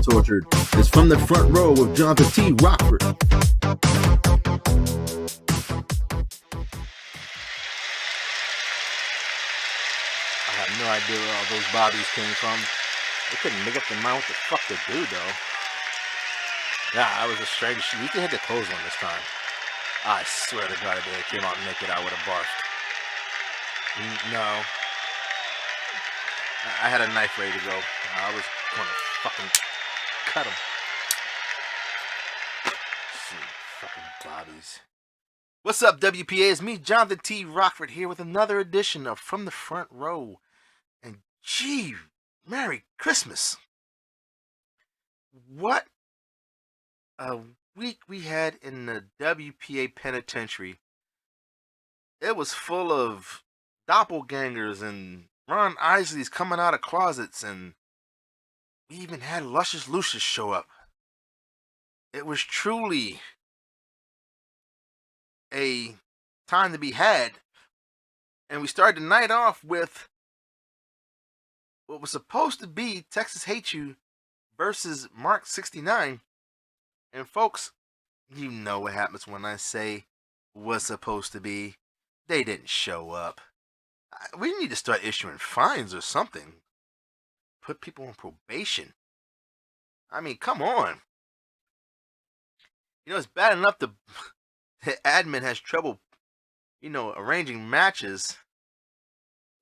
Tortured. It's From the Front Row with Johnathan T. Rokford. I have no idea where all those bobbies came from. They couldn't make up their mind what the fuck to do, though. Yeah, I was a strange. We can hit the close one this time. I swear to God, if they came out naked, I would have barfed. No. I had a knife ready to go. I was going to fucking cut him. Fucking bobbies. What's up, WPA? It's me, Johnathan T. Rokford, here with another edition of From the Front Row. And gee, Merry Christmas. What a week we had in the WPA penitentiary. It was full of doppelgangers and Ron Isleys coming out of closets, and we even had Luscious Lucius show up. It was truly a time to be had. And we started the night off with what was supposed to be Texas Hate You versus Mark 69. And folks, you know what happens when I say was supposed to be. They didn't show up. We need to start issuing fines or something. Put people on probation. I mean, come on. You know, it's bad enough the admin has trouble, arranging matches.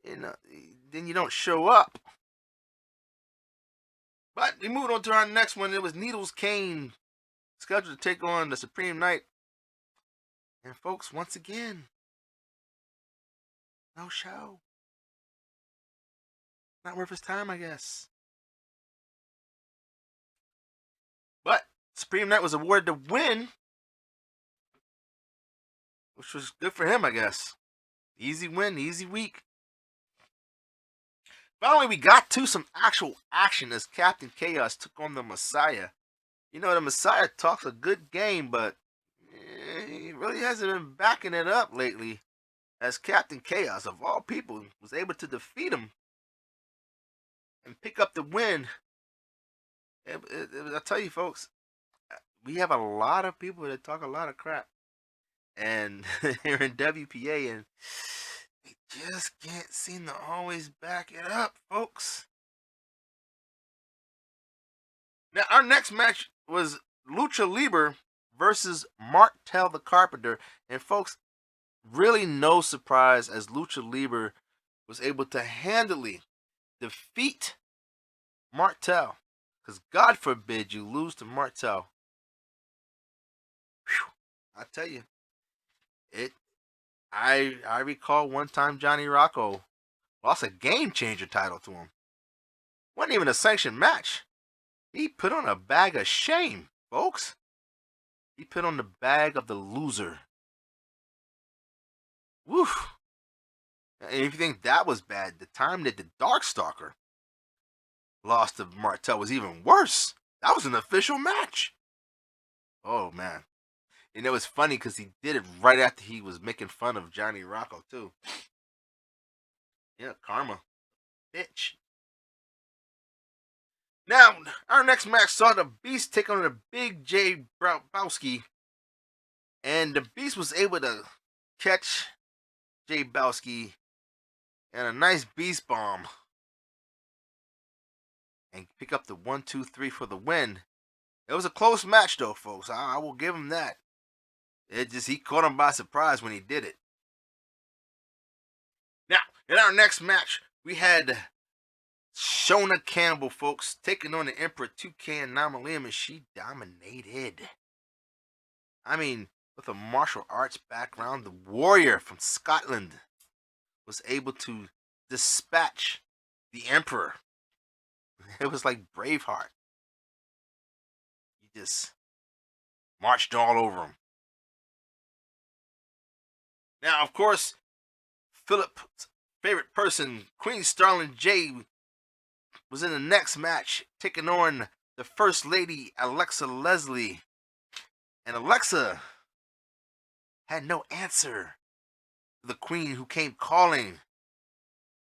Then you don't show up. But we moved on to our next one. It was Needles Kane, scheduled to take on the Supreme Knight. And folks, once again, no show. Not worth his time, I guess. But Supreme Knight was awarded the win, which was good for him, I guess. Easy win, easy week. Finally, we got to some actual action as Captain Chaos took on the Messiah. The Messiah talks a good game, but he really hasn't been backing it up lately. As Captain Chaos, of all people, was able to defeat him and pick up the win. I tell you, folks, we have a lot of people that talk a lot of crap, and here in WPA, and they just can't seem to always back it up, folks. Now, our next match was Lucha Libre versus Martel the Carpenter, and folks, really no surprise as Lucha Libre was able to handily defeat Martel. Because God forbid you lose to Martel. Whew, I tell you, I recall one time Johnny Rocco lost a game changer title to him. Wasn't even a sanctioned match. He put on a bag of shame, folks. He put on the bag of the loser. Woo! And if you think that was bad, the time that the Darkstalker lost to Martel was even worse. That was an official match. Oh, man. And it was funny because he did it right after he was making fun of Johnny Rocco, too. Yeah, karma. Bitch. Now, our next match saw the Beast take on the Big J Bowski. And the Beast was able to catch Jay Bowski and a nice Beast Bomb and pick up the 1-2-3 for the win. It was a close match, though, folks. I will give him that. He caught him by surprise when he did it. Now, in our next match, we had Shona Campbell, folks, taking on the Emperor 2K and Namalium, and she dominated. I mean, with a martial arts background, the warrior from Scotland was able to dispatch the Emperor. It was like Braveheart. He just marched all over him. Now, of course, Philip's favorite person, Queen Starling J, was in the next match, taking on the First Lady, Alexa Leslie. And Alexa had no answer to the Queen who came calling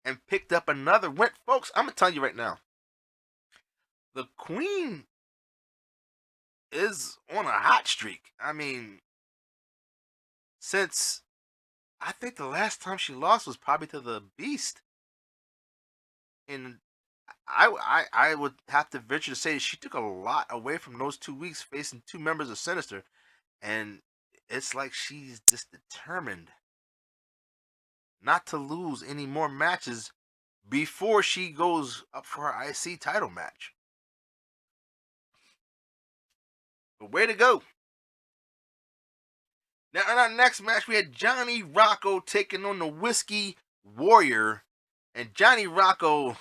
and picked up another win. Folks, I'm going to tell you right now. the Queen is on a hot streak. I mean, since I think the last time she lost was probably to the Beast, and I would have to venture to say she took a lot away from those 2 weeks facing two members of Sinister, and it's like she's just determined not to lose any more matches before she goes up for her IC title match. But way to go. Now, in our next match, we had Johnny Rocco taking on the Whiskey Warrior. And Johnny Rocco,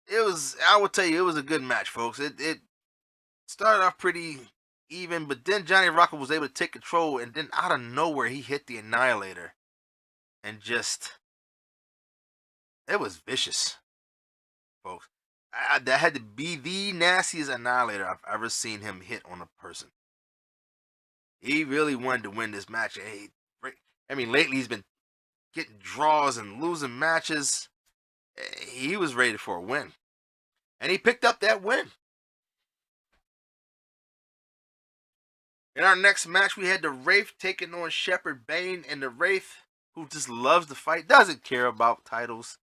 I will tell you, it was a good match, folks. It started off pretty even, but then Johnny Rocco was able to take control, and then out of nowhere, he hit the Annihilator. And just, it was vicious, folks. That had to be the nastiest Annihilator I've ever seen him hit on a person. He really wanted to win this match. I mean, lately he's been getting draws and losing matches. He was ready for a win. And he picked up that win. In our next match, we had the Wraith taking on Shepherd Bane. And the Wraith, who just loves to fight, doesn't care about titles.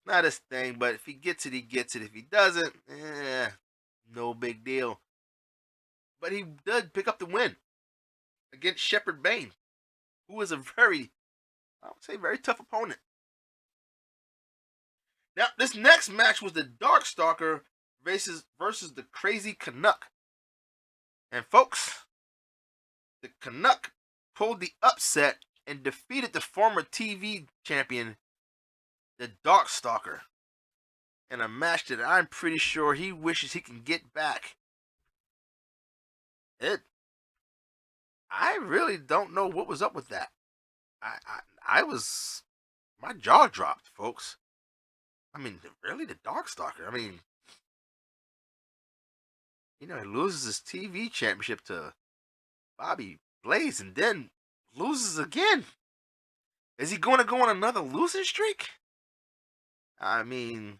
Not his thing, but if he gets it, he gets it. If he doesn't, no big deal. But he did pick up the win against Shepherd Bane, who is a very tough opponent. Now, this next match was the Darkstalker versus the Crazy Canuck. And folks, the Canuck pulled the upset and defeated the former TV champion, the Darkstalker, in a match that I'm pretty sure he wishes he can get back. I really don't know what was up with that. My jaw dropped, folks. I mean, really, the Darkstalker. I mean, he loses his TV championship to Bobby Blaze and then loses again. Is he going to go on another losing streak? I mean,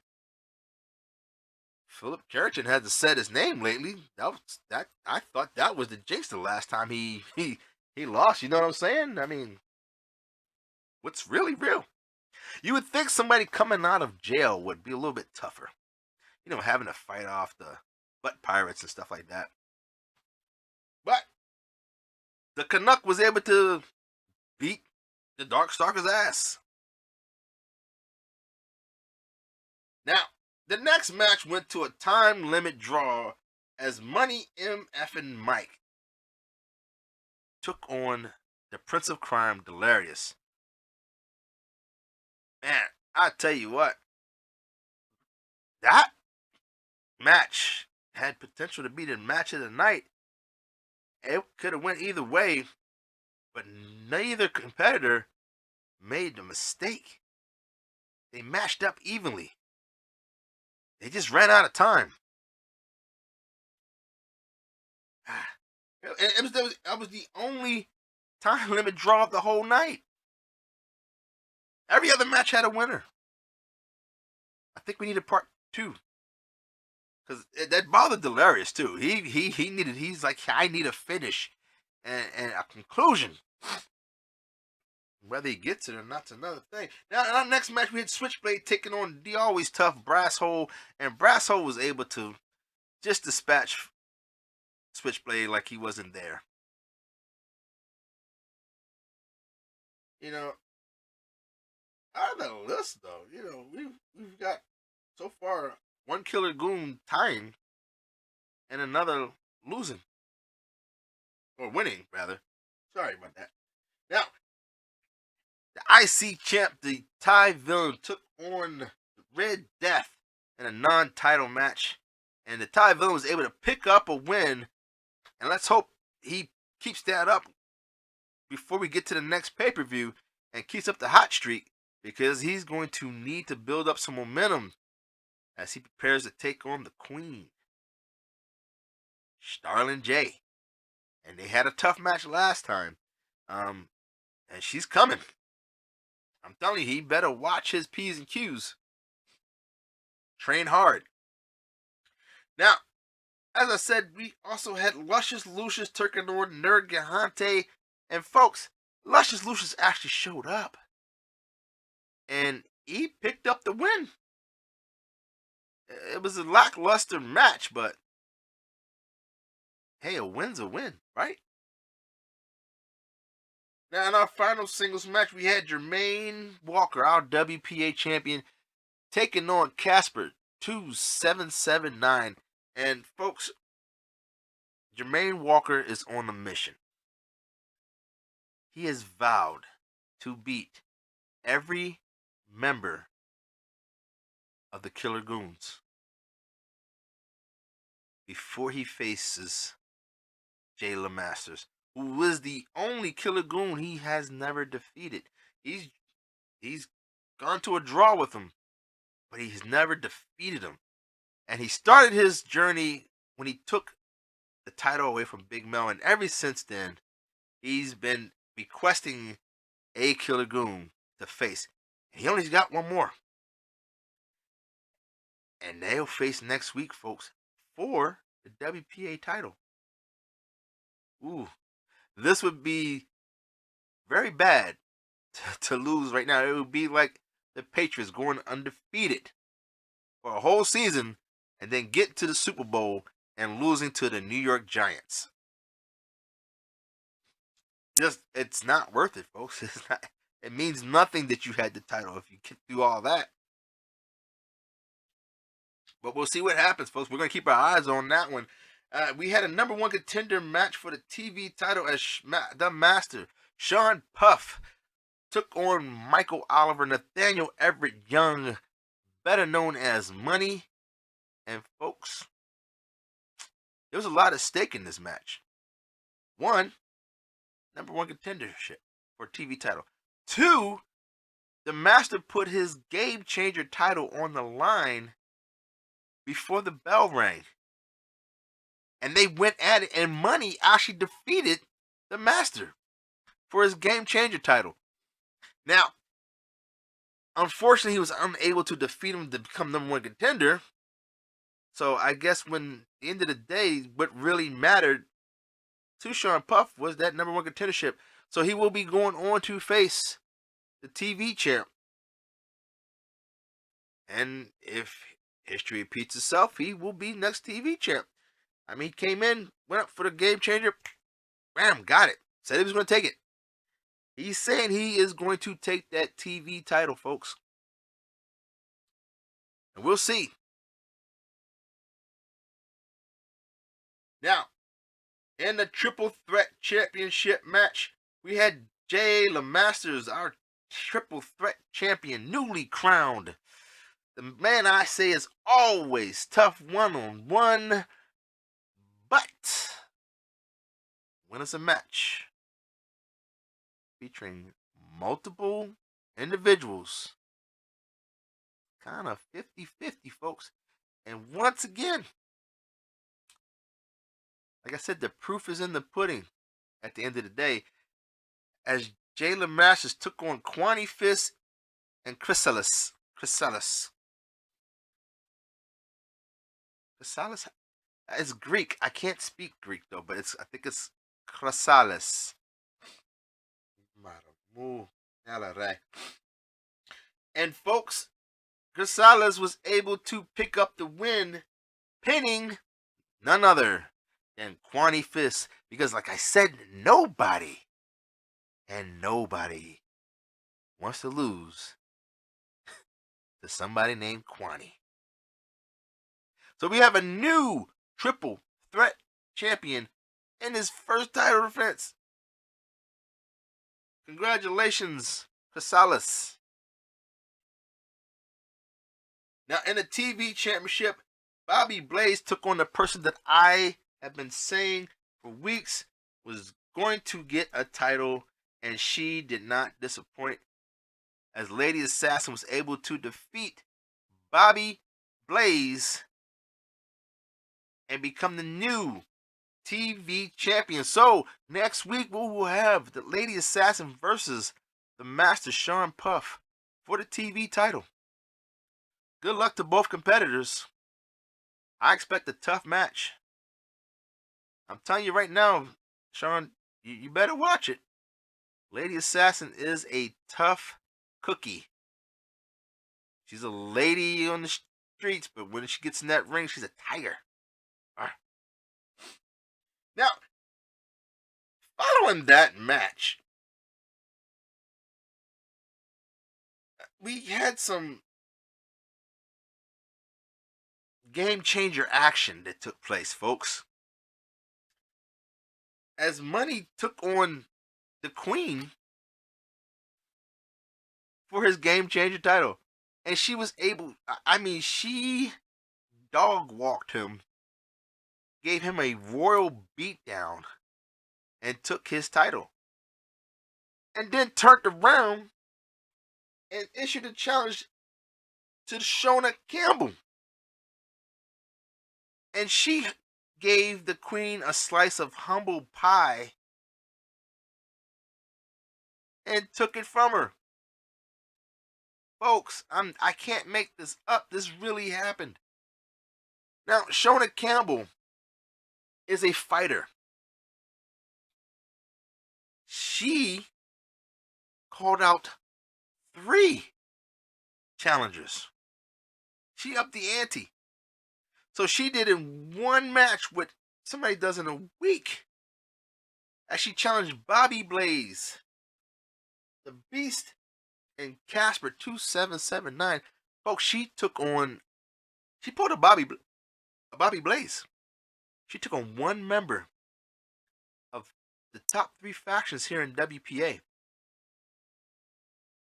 Philip Carrington had to set his name lately. I thought that was the jinx the last time he lost. You know what I'm saying? I mean, what's really real? You would think somebody coming out of jail would be a little bit tougher. Having to fight off the butt pirates and stuff like that. But the Canuck was able to beat the Darkstalker's ass. Now, the next match went to a time limit draw as Money MF and Mike took on the Prince of Crime, Delirious. Man, I tell you what, that match had potential to be the match of the night. It could have went either way, but neither competitor made the mistake. They matched up evenly. They just ran out of time. That was the only time limit draw of the whole night. Every other match had a winner. I think we need a part 2. Because that bothered Delirious too. He's like, I need a finish and a conclusion. Whether he gets it or not's another thing. Now, in our next match, we had Switchblade taking on the always tough Brasshole. And Brasshole was able to just dispatch Switchblade like he wasn't there. Out of the list, though, we've got so far one Killer Goon tying and another losing. Or winning, rather. Sorry about that. Now, the IC champ, the Thai Villain, took on Red Death in a non-title match. And the Thai Villain was able to pick up a win. And let's hope he keeps that up before we get to the next pay-per-view and keeps up the hot streak. Because he's going to need to build up some momentum as he prepares to take on the Queen, Starlin J. And they had a tough match last time. And she's coming. I'm telling you, he better watch his P's and Q's. Train hard. Now, as I said, we also had Luscious Lucius Turcanor Nergigante. And folks, Luscious Lucius actually showed up. And he picked up the win. It was a lackluster match, but hey, a win's a win, right? Now, in our final singles match, we had Jermaine Walker, our WPA champion, taking on Casper 2779. And folks, Jermaine Walker is on a mission. He has vowed to beat every member of the Killer Goons before he faces Jayla Masters, who is the only Killer Goon he has never defeated. He's gone to a draw with him, but he's never defeated him. And he started his journey when he took the title away from Big Mel, and ever since then, he's been requesting a Killer Goon to face. And he only's got one more. And they'll face next week, folks, for the WPA title. Ooh, this would be very bad to lose right now. It would be like the Patriots going undefeated for a whole season and then get to the Super Bowl and losing to the New York Giants. It's not worth it, folks. It means nothing that you had the title if you get through all that. But we'll see what happens, folks. We're going to keep our eyes on that one. We had a number one contender match for the TV title as the Master, Sean Puff, took on Michael Oliver, Nathaniel Everett Young, better known as Money. And folks, there was a lot at stake in this match. One, number one contendership for TV title. Two, the Master put his Game Changer title on the line before the bell rang. And they went at it, and Money actually defeated the Master for his Game Changer title. Now, unfortunately, he was unable to defeat him to become number one contender. So I guess when at the end of the day, what really mattered to Sean Puff was that number one contendership. So he will be going on to face the TV champ. And if history repeats itself, he will be next TV champ. I mean, he came in, went up for the Game Changer, bam, got it. Said he was going to take it. He's saying he is going to take that TV title, folks. And we'll see. Now, in the Triple Threat Championship match, we had Jayla Masters, our Triple Threat Champion, newly crowned. The man I say is always tough one-on-one, but when it's a match featuring multiple individuals, kind of 50-50, folks. And once again, like I said, the proof is in the pudding at the end of the day, as Jayla Masters took on Quani Fist and Chrysalis. It's Greek. I can't speak Greek though, but I think it's Chrysalis. And folks, Chrysalis was able to pick up the win, pinning none other than Quani Fist, because like I said, nobody wants to lose to somebody named Quani. So we have a new Triple Threat Champion in his first title defense. Congratulations, Chrysalis. Now in the TV Championship, Bobby Blaze took on the person that I have been saying for weeks was going to get a title, and she did not disappoint, as Lady Assassin was able to defeat Bobby Blaze and become the new TV champion. So next week we will have the Lady Assassin versus the Master Sean Puff for the TV title. Good luck to both competitors. I expect a tough match. I'm telling you right now, Sean, you better watch it. Lady Assassin is a tough cookie. She's a lady on the streets, but when she gets in that ring, she's a tiger. All right. Now, following that match, we had some game changer action that took place, folks. As Money took on the Queen for his game changer title. And she was able, I mean, she dog walked him, gave him a royal beatdown, and took his title. And then turned around and issued a challenge to Shona Campbell. And she gave the Queen a slice of humble pie and took it from her. Folks, I can't make this up. This really happened. Now, Shona Campbell is a fighter. She called out 3 challengers. She upped the ante. So she did in one match what somebody does in a week. As she challenged Bobby Blaze, the Beast, and Casper 2779. Folks, she pulled a Bobby Blaze. She took on one member of the top 3 factions here in WPA.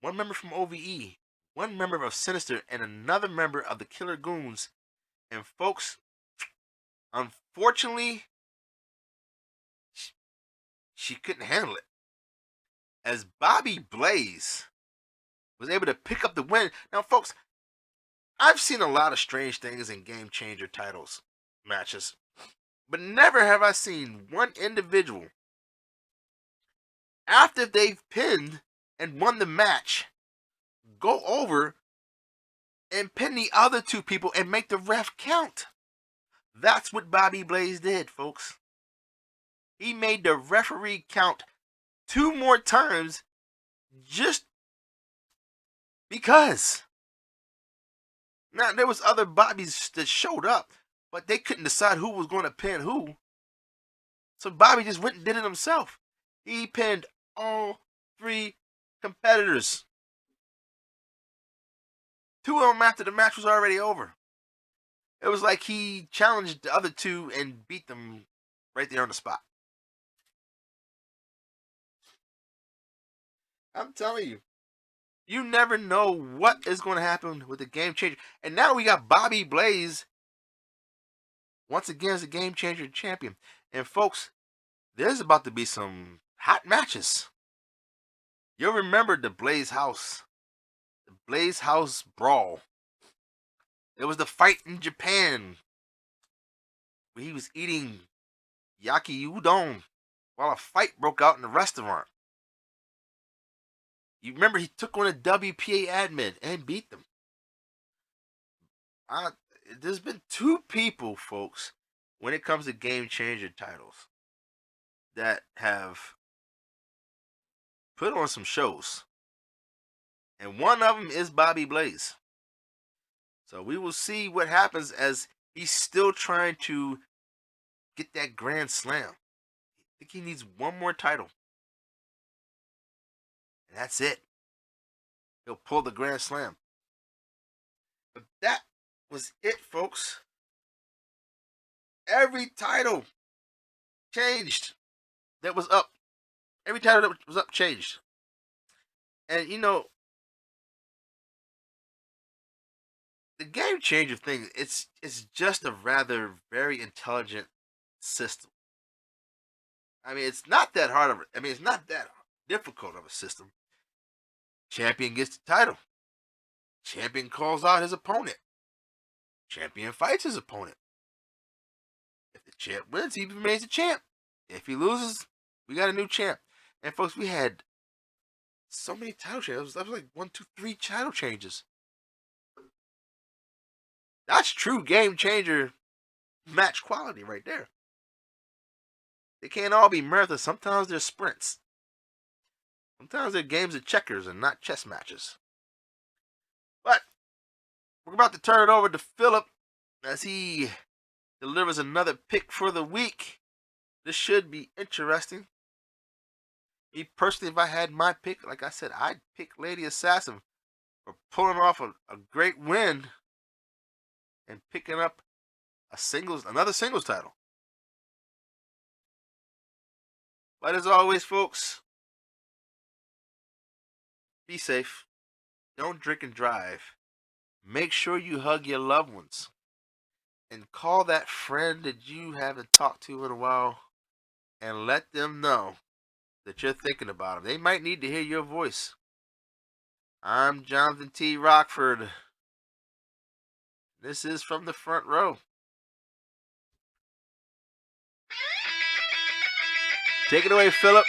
One member from OVE, one member of Sinister, and another member of the Killer Goons. And folks, unfortunately, she couldn't handle it. As Bobby Blaze was able to pick up the win. Now, folks, I've seen a lot of strange things in game changer titles matches, but never have I seen one individual, after they've pinned and won the match, go over and pin the other 2 people and make the ref count. That's what Bobby Blaze did, folks. He made the referee count 2 more times just because. Now, there was other Bobbies that showed up, but they couldn't decide who was going to pin who. So Bobby just went and did it himself. He pinned all 3 competitors. 2 of them after the match was already over. It was like he challenged the other 2 and beat them right there on the spot. I'm telling you, you never know what is going to happen with the game changer. And now we got Bobby Blaze once again as a game changer champion. And folks, there's about to be some hot matches. You'll remember the Blaze House brawl. There was the fight in Japan where he was eating yaki udon while a fight broke out in the restaurant. You remember he took on a WPA admin and beat them. There's been 2 people, folks, when it comes to game changer titles, that have put on some shows. And one of them is Bobby Blaze. So we will see what happens as he's still trying to get that Grand Slam. I think he needs one more title. And that's it. He'll pull the Grand Slam. But that was it, folks. Every title changed that was up. Every title that was up changed. And you know, the game changer thing, it's just a rather very intelligent system. I mean, it's not that hard of it's not that difficult of a system. Champion gets the title. Champion calls out his opponent. Champion fights his opponent. If the champ wins, he remains the champ. If he loses, we got a new champ. And folks, we had so many title changes. That was like 1, 2, 3 title changes. That's true game changer match quality right there. They can't all be marathons. Sometimes they're sprints. Sometimes they're games of checkers and not chess matches. But we're about to turn it over to Philip as he delivers another pick for the week. This should be interesting. Me personally, if I had my pick, like I said, I'd pick Lady Assassin for pulling off a great win and picking up another singles title. But as always, folks, be safe. Don't drink and drive. Make sure you hug your loved ones. And call that friend that you haven't talked to in a while and let them know that you're thinking about them. They might need to hear your voice. I'm Johnathan T. Rokford. This is From the Front Row. Take it away, Philip.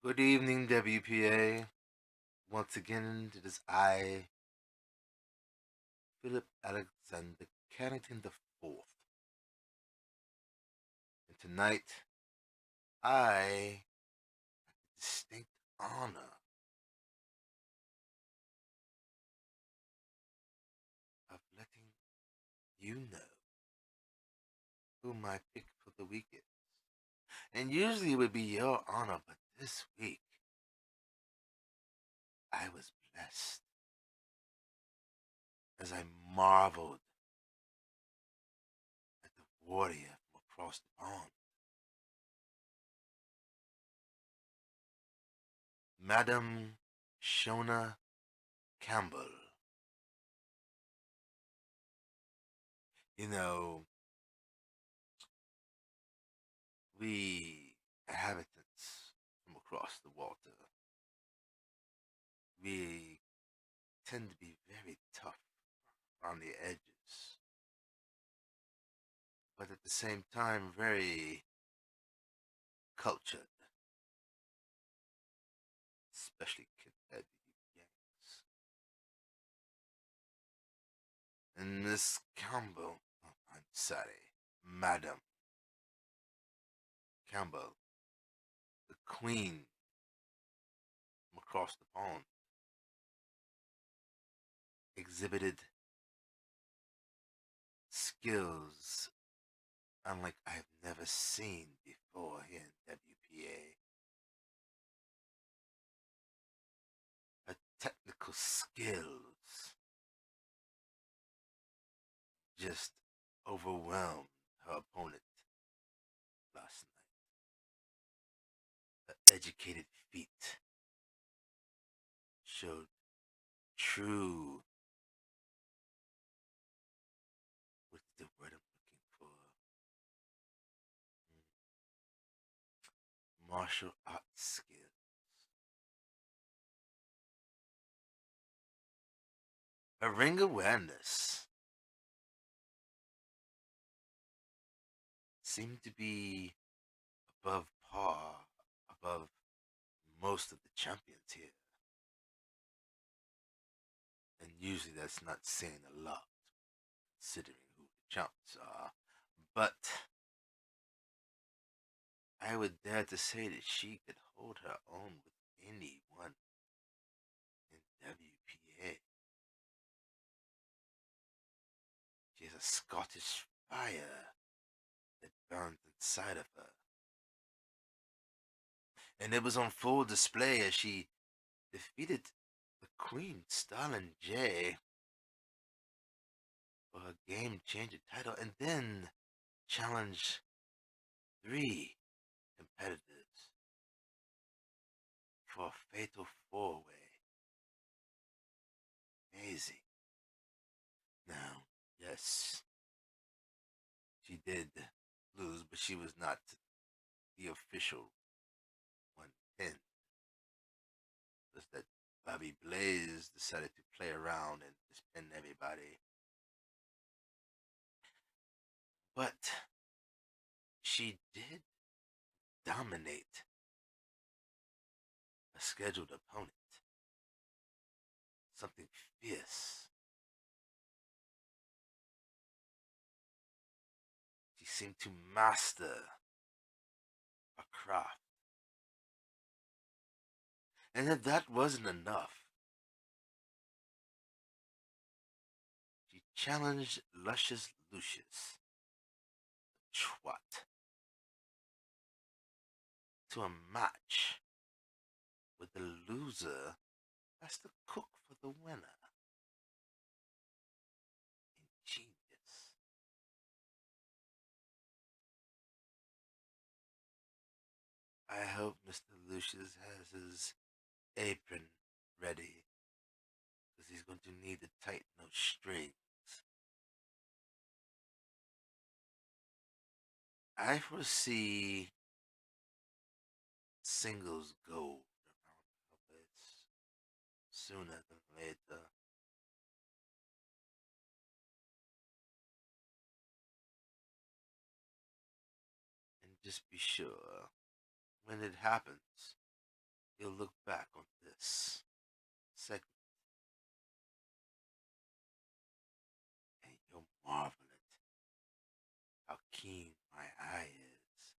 Good evening, WPA. Once again, it is I, Philip Alexander Carrington IV. And tonight, I have the distinct honor of letting you know who my pick for the week is. And usually it would be your honor, but this week, I was blessed as I marveled at the warrior from across the pond. Madam Shona Campbell. You know, we inhabitants from across the water, we tend to be very tough on the edges, but at the same time very cultured, especially compared to you Yanks. And Miss Campbell, oh, I'm sorry, Madam Campbell, the queen from across the pond, exhibited skills unlike I've never seen before here in WPA. Her technical skills just overwhelmed her opponent last night. Her educated feet showed true, what's the word I'm looking for? Martial arts skills. Her ring awareness seemed to be above par, above most of the champions here. And Usually that's not saying a lot, considering who the champs are. But I would dare to say that she could hold her own with anyone in WPA. She has a Scottish fire that burns inside of her. And it was on full display as she defeated the Queen, Stalin J, for her game-changer title, and then challenged 3 competitors for a fatal 4-way. Amazing. Now, yes, she did lose, but she was not the official one pinned. Just that Bobby Blaze decided to play around and just pin everybody. But she did dominate a scheduled opponent. Something fierce. She seemed to master a craft. And if that wasn't enough, she challenged Luscious Lucius, Twat, to a match with the loser has to cook for the winner. Ingenious. I hope Mr. Lucius has his apron ready, because he's going to need to tighten those strings. I foresee singles gold around this sooner than later. And just be sure, when it happens, you'll look back on this segment and you'll marvel at how keen my eye is.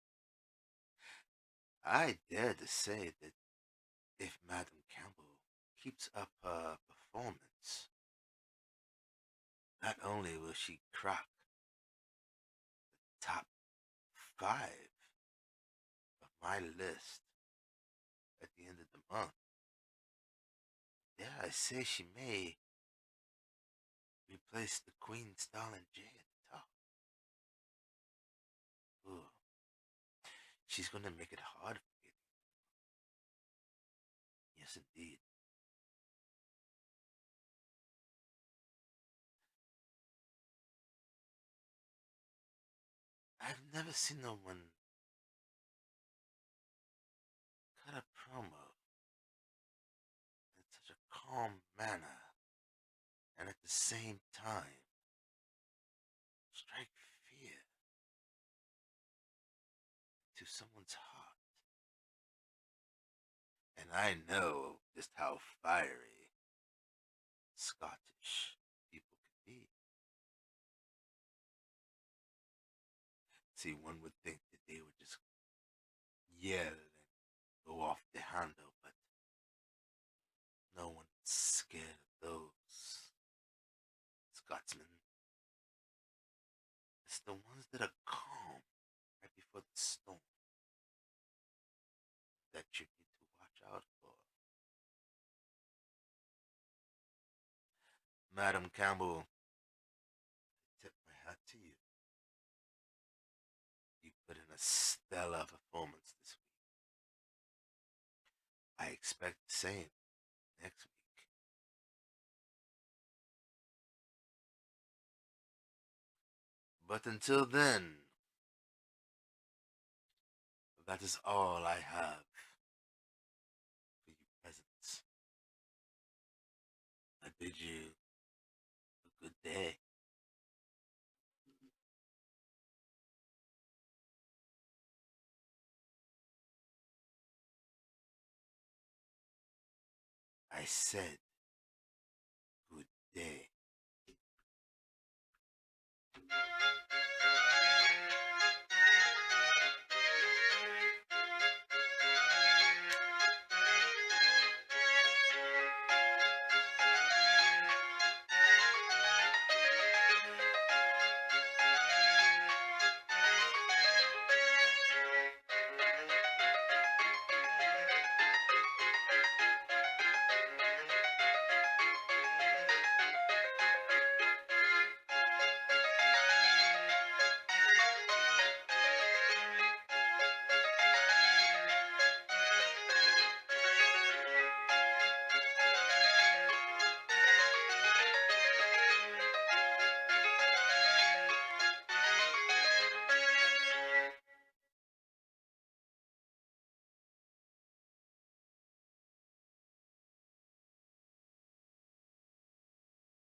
I dare to say that if Madame Campbell keeps up her performance, not only will she crack the top 5 of my list at the end of the month, dare I say she may replace the Queen Stalin J at the top. Ooh. She's gonna make it hard for me. Yes, indeed. I've never seen no one cut a promo in such a calm manner and at the same time strike fear to someone's heart. And I know just how fiery Scottish people can be. See, one would think that they would just yell and go off the handle, but no one's scared of those Scotsmen. It's the ones that are calm right before the storm that you need to watch out for. Madam Campbell, I tip my hat to you. You put in a stellar performance this week. I expect the same next week. But until then, that is all I have for you peasants. I bid you a good day. I said good day.